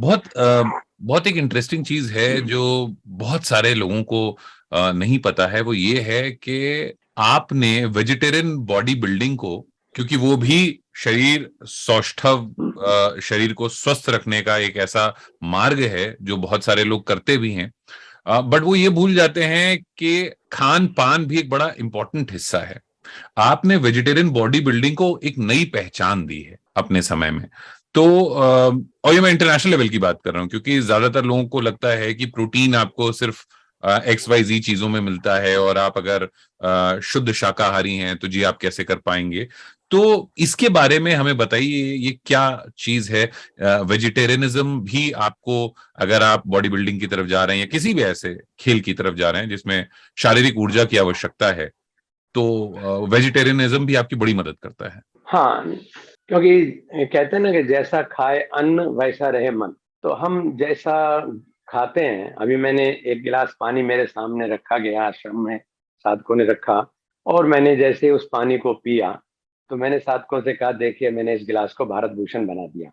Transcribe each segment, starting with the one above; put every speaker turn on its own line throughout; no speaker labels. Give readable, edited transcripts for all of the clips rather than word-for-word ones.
बहुत एक इंटरेस्टिंग चीज है जो बहुत सारे लोगों को नहीं पता है, वो ये है कि आपने वेजिटेरियन बॉडी बिल्डिंग को, क्योंकि वो भी शरीर सौष्ठव, शरीर को स्वस्थ रखने का एक ऐसा मार्ग है जो बहुत सारे लोग करते भी हैं, बट वो ये भूल जाते हैं कि खान पान भी एक बड़ा इंपॉर्टेंट हिस्सा है। आपने वेजिटेरियन बॉडी बिल्डिंग को एक नई पहचान दी है अपने समय में। तो और ये मैं इंटरनेशनल लेवल की बात कर रहा हूँ, क्योंकि ज्यादातर लोगों को लगता है कि प्रोटीन आपको सिर्फ XYZ चीजों में मिलता है, और आप अगर शुद्ध शाकाहारी हैं तो जी आप कैसे कर पाएंगे। तो इसके बारे में हमें बताइए, ये क्या चीज है वेजिटेरियनिज्म भी आपको, अगर आप बॉडी बिल्डिंग की तरफ जा रहे हैं या किसी भी ऐसे खेल की तरफ जा रहे हैं जिसमें शारीरिक ऊर्जा की आवश्यकता है, तो वेजिटेरियनिज्म भी आपकी बड़ी मदद करता है।
हाँ, क्योंकि कहते हैं ना कि जैसा खाए अन्न वैसा रहे मन। तो हम जैसा खाते हैं, अभी मैंने एक गिलास पानी मेरे सामने रखा गया, आश्रम में साधकों ने रखा, और मैंने जैसे उस पानी को पिया तो मैंने साधकों से कहा, देखिए मैंने इस गिलास को भारत भूषण बना दिया,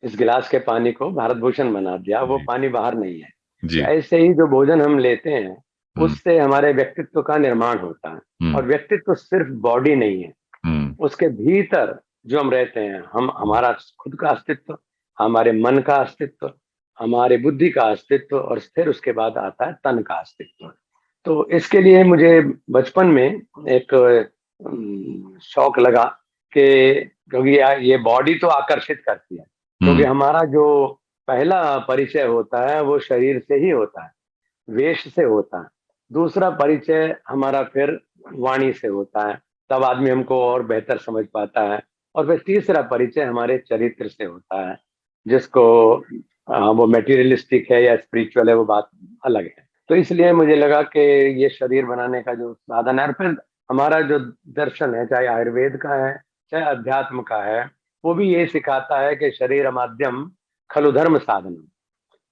इस गिलास के पानी को भारत भूषण बना दिया, वो पानी बाहर नहीं है। तो ऐसे ही जो भोजन हम लेते हैं उससे हमारे व्यक्तित्व का निर्माण होता है, और व्यक्तित्व सिर्फ बॉडी नहीं है, उसके भीतर जो हम रहते हैं, हम, हमारा खुद का अस्तित्व, हमारे मन का अस्तित्व, हमारे बुद्धि का अस्तित्व, और फिर उसके बाद आता है तन का अस्तित्व। तो इसके लिए मुझे बचपन में एक शौक लगा कि, क्योंकि ये बॉडी तो आकर्षित करती है, क्योंकि हमारा जो पहला परिचय होता है वो शरीर से ही होता है, वेश से होता है। दूसरा परिचय हमारा फिर वाणी से होता है, तब आदमी हमको और बेहतर समझ पाता है। और फिर तीसरा परिचय हमारे चरित्र से होता है, जिसको वो मेटीरियलिस्टिक है या स्पिरिचुअल है, वो बात अलग है। तो इसलिए मुझे लगा कि ये शरीर बनाने का जो साधन है, और फिर हमारा जो दर्शन है, चाहे आयुर्वेद का है चाहे अध्यात्म का है, वो भी ये सिखाता है कि शरीर माध्यम खलु धर्म साधन,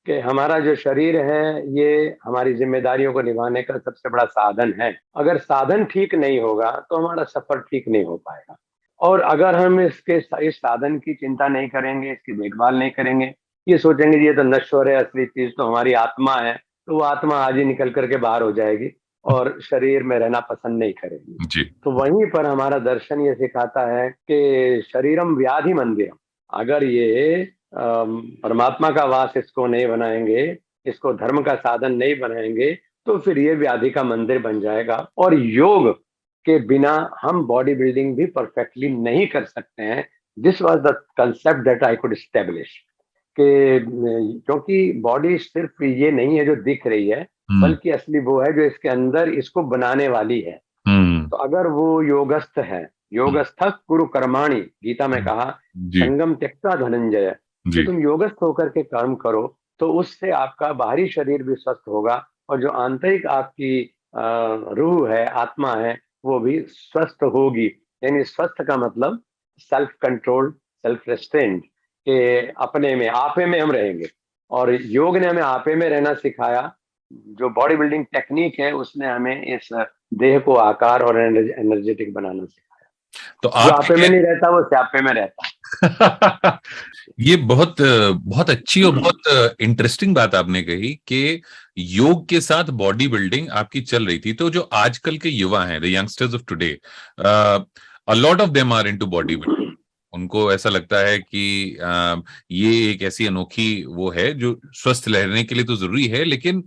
कि हमारा जो शरीर है ये हमारी जिम्मेदारियों को निभाने का सबसे बड़ा साधन है। अगर साधन ठीक नहीं होगा तो हमारा सफर ठीक नहीं हो पाएगा। और अगर हम इस साधन की चिंता नहीं करेंगे, इसकी देखभाल नहीं करेंगे, ये सोचेंगे ये तो नश्वर है, असली चीज तो हमारी आत्मा है, तो वो आत्मा आज ही निकल करके बाहर हो जाएगी और शरीर में रहना पसंद नहीं करेगी
जी।
तो वहीं पर हमारा दर्शन ये सिखाता है कि शरीरम व्याधि मंदिरम, अगर ये परमात्मा का वास इसको नहीं बनाएंगे, इसको धर्म का साधन नहीं बनाएंगे, तो फिर ये व्याधि का मंदिर बन जाएगा। और योग के बिना हम बॉडी बिल्डिंग भी परफेक्टली नहीं कर सकते हैं। This was the concept that I could establish, कि क्योंकि बॉडी सिर्फ ये नहीं है जो दिख रही है, बल्कि असली वो है जो इसके अंदर इसको बनाने वाली है। तो अगर वो योगस्थ है, योगस्थ कुरु कर्माणि, गीता में कहा, संगम त्यक्त्वा धनंजय, तो तुम योगस्थ होकर के कर्म करो, तो उससे आपका बाहरी शरीर भी स्वस्थ होगा, और जो आंतरिक आपकी रूह है, आत्मा है, वो भी स्वस्थ होगी। यानी स्वस्थ का मतलब सेल्फ कंट्रोल, सेल्फ रेस्ट्रेंट, के अपने में, आपे में हम रहेंगे। और योग ने हमें आपे में रहना सिखाया। जो बॉडी बिल्डिंग टेक्निक है उसने हमें इस देह को आकार और एनर्जेटिक बनाना सिखाया।
तो
जो
आप
आपे में नहीं रहता वो स्यापे में रहता है।
ये बहुत बहुत अच्छी और बहुत इंटरेस्टिंग बात आपने कही कि योग के साथ बॉडी बिल्डिंग आपकी चल रही थी। तो जो आजकल के युवा हैं, the youngsters of today, a lot of them are into body building. उनको ऐसा लगता है कि ये एक ऐसी अनोखी वो है जो स्वस्थ रहने के लिए तो जरूरी है, लेकिन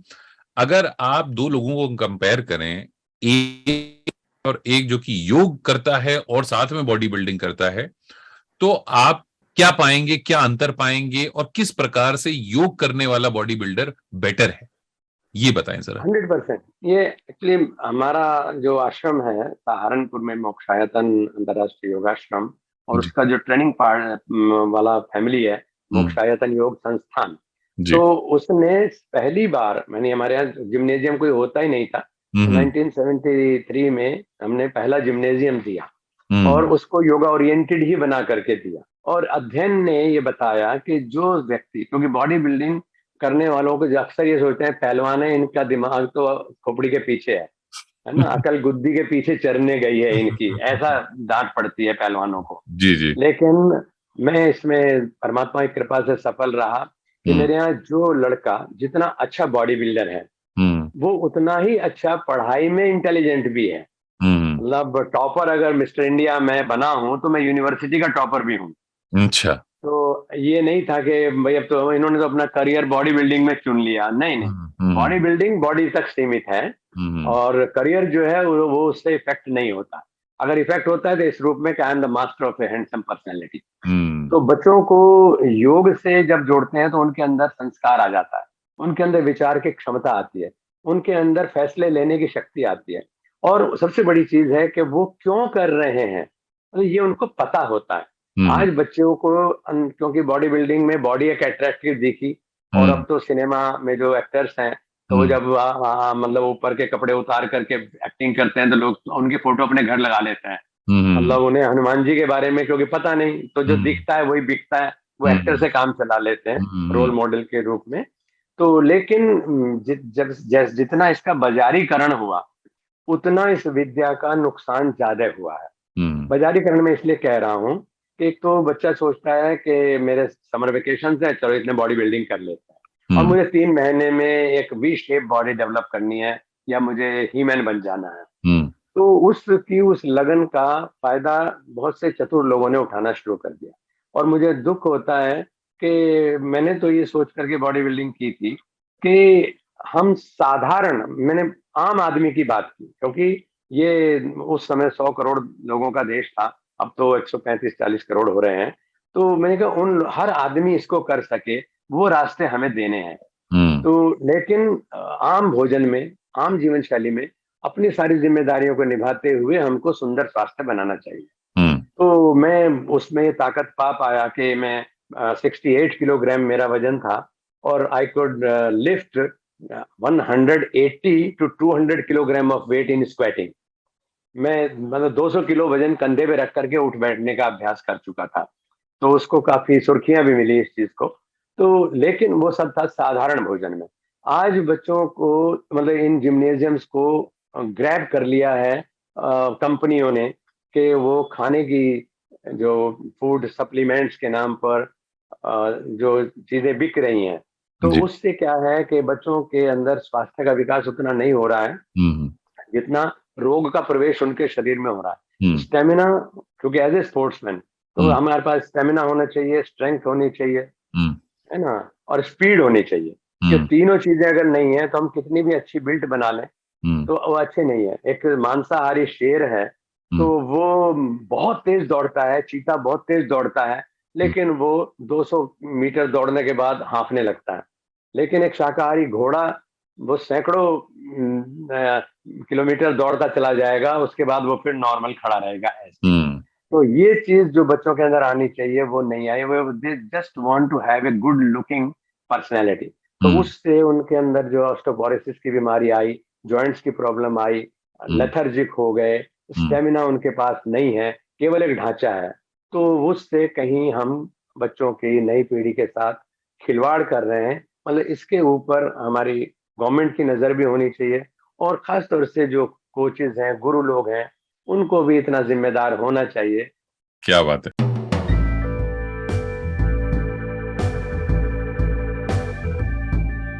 अगर आप दो लोगों को कंपेयर करें, एक और एक जो कि योग करता है और साथ में बॉडी बिल्डिंग करता है, तो आप क्या पाएंगे, क्या अंतर पाएंगे, और किस प्रकार से योग करने वाला बॉडी बिल्डर बेटर है, ये बताएं जरा।
100%। ये एक्चुअली हमारा जो आश्रम है सहारनपुर में, मोक्षायतन अंतर्राष्ट्रीय योगाश्रम, और उसका जो ट्रेनिंग पार्ट वाला फैमिली है, मोक्षायतन योग संस्थान, तो उसने पहली बार, मैंने, हमारे यहाँ जिम्नेजियम कोई होता ही नहीं था, तो 1973 में हमने पहला जिम्नेजियम दिया, और उसको योगा ओरिएंटेड ही बना करके दिया। और अध्ययन ने ये बताया कि जो व्यक्ति, क्योंकि बॉडी बिल्डिंग करने वालों को अक्सर ये सोचते हैं पहलवान है, इनका दिमाग तो खोपड़ी के पीछे है ना, अकल गुद्दी के पीछे चरने गई है इनकी, ऐसा डांट पड़ती है पहलवानों को।
जी जी।
लेकिन मैं इसमें परमात्मा की कृपा से सफल रहा कि मेरे यहाँ जो लड़का जितना अच्छा बॉडी बिल्डर है वो उतना ही अच्छा पढ़ाई में इंटेलिजेंट भी है। मतलब टॉपर अगर मिस्टर इंडिया मैं बना हूं तो मैं यूनिवर्सिटी का टॉपर भी हूँ।
अच्छा।
तो ये नहीं था कि भाई अब तो इन्होंने तो अपना करियर बॉडी बिल्डिंग में चुन लिया, नहीं नहीं, बॉडी बिल्डिंग बॉडी तक सीमित है और करियर जो है वो उससे इफेक्ट नहीं होता। अगर इफेक्ट होता है तो इस रूप में कि I am the master of A handsome personality. तो बच्चों को योग से जब जोड़ते हैं तो उनके अंदर संस्कार आ जाता है, उनके अंदर विचार की क्षमता आती है, उनके अंदर फैसले लेने की शक्ति आती है और सबसे बड़ी चीज है कि वो क्यों कर रहे हैं तो ये उनको पता होता है। आज बच्चों को क्योंकि बॉडी बिल्डिंग में बॉडी एक अट्रैक्टिव दिखी और अब तो सिनेमा में जो एक्टर्स हैं तो वो जब मतलब ऊपर के कपड़े उतार करके एक्टिंग करते हैं तो लोग उनकी फोटो अपने घर लगा लेते हैं। मतलब उन्हें हनुमान जी के बारे में क्योंकि पता नहीं तो जो दिखता है वही बिकता है, वो एक्टर से काम चला लेते हैं रोल मॉडल के रूप में। तो लेकिन जितना इसका बाजारीकरण हुआ उतना इस विद्या का नुकसान ज्यादा हुआ है। बाजारीकरण में इसलिए कह रहा हूँ कि एक तो बच्चा सोचता है कि मेरे समर वेकेशन है, चलो इतने बॉडी बिल्डिंग कर लेते हैं और मुझे 3 महीने में एक वी शेप बॉडी डेवलप करनी है या मुझे हीमैन बन जाना है। तो उस लगन का फायदा बहुत से चतुर लोगों ने उठाना शुरू कर दिया और मुझे दुख होता है कि मैंने तो ये सोच करके बॉडी बिल्डिंग की थी कि हम साधारण, मैंने आम आदमी की बात की क्योंकि ये उस समय 100 करोड़ लोगों का देश था, अब तो 135-40 करोड़ हो रहे हैं। तो मैंने कहा उन हर आदमी इसको कर सके वो रास्ते हमें देने हैं। तो लेकिन आम भोजन में, आम जीवन शैली में अपनी सारी जिम्मेदारियों को निभाते हुए हमको सुंदर स्वास्थ्य बनाना चाहिए। तो मैं उसमें ताकत पा पाया कि मैं 68 किलोग्राम मेरा वजन था और I could lift 180 to 200 kilogram of weight in squatting. मैं मतलब 200 किलो वजन कंधे पे रख करके उठ बैठने का अभ्यास कर चुका था। तो उसको काफी सुर्खियां भी मिली इस चीज को। तो लेकिन वो सब था साधारण भोजन में। आज बच्चों को मतलब इन जिम्नेजियम्स को ग्रैब कर लिया है कंपनियों ने कि वो खाने की जो फूड सप्लीमेंट्स के नाम पर जो चीजें बिक रही हैं तो उससे क्या है कि बच्चों के अंदर स्वास्थ्य का विकास उतना नहीं हो रहा है जितना रोग का प्रवेश उनके शरीर में हो रहा है। स्टेमिना, क्योंकि एज ए स्पोर्ट्समैन तो हमारे पास स्टेमिना होना चाहिए, स्ट्रेंथ होनी चाहिए, है ना, और स्पीड होनी चाहिए। ये तीनों चीजें अगर नहीं है तो हम कितनी भी अच्छी बिल्ट बना लें तो वो अच्छे नहीं है। एक मांसाहारी शेर है तो वो बहुत तेज दौड़ता है, चीता बहुत तेज दौड़ता है लेकिन वो 200 मीटर दौड़ने के बाद हांफने लगता है। लेकिन एक शाकाहारी घोड़ा वो सैकड़ों किलोमीटर दौड़ता चला जाएगा, उसके बाद वो फिर नॉर्मल खड़ा रहेगा ऐसे। तो ये चीज जो बच्चों के अंदर आनी चाहिए वो नहीं आई, वो they just want to have a good looking personality. तो उससे उनके अंदर जो ऑस्टियोपोरोसिस की बीमारी आई, जॉइंट्स की प्रॉब्लम आई, लेथर्जिक हो गए, स्टेमिना उनके पास नहीं है, केवल एक ढांचा है। तो उससे कहीं हम बच्चों की नई पीढ़ी के साथ खिलवाड़ कर रहे हैं। मतलब इसके ऊपर हमारी गवर्नमेंट की नजर भी होनी चाहिए और खास तौर से जो कोचेज हैं, गुरु लोग हैं, उनको भी इतना जिम्मेदार होना चाहिए।
क्या बात है।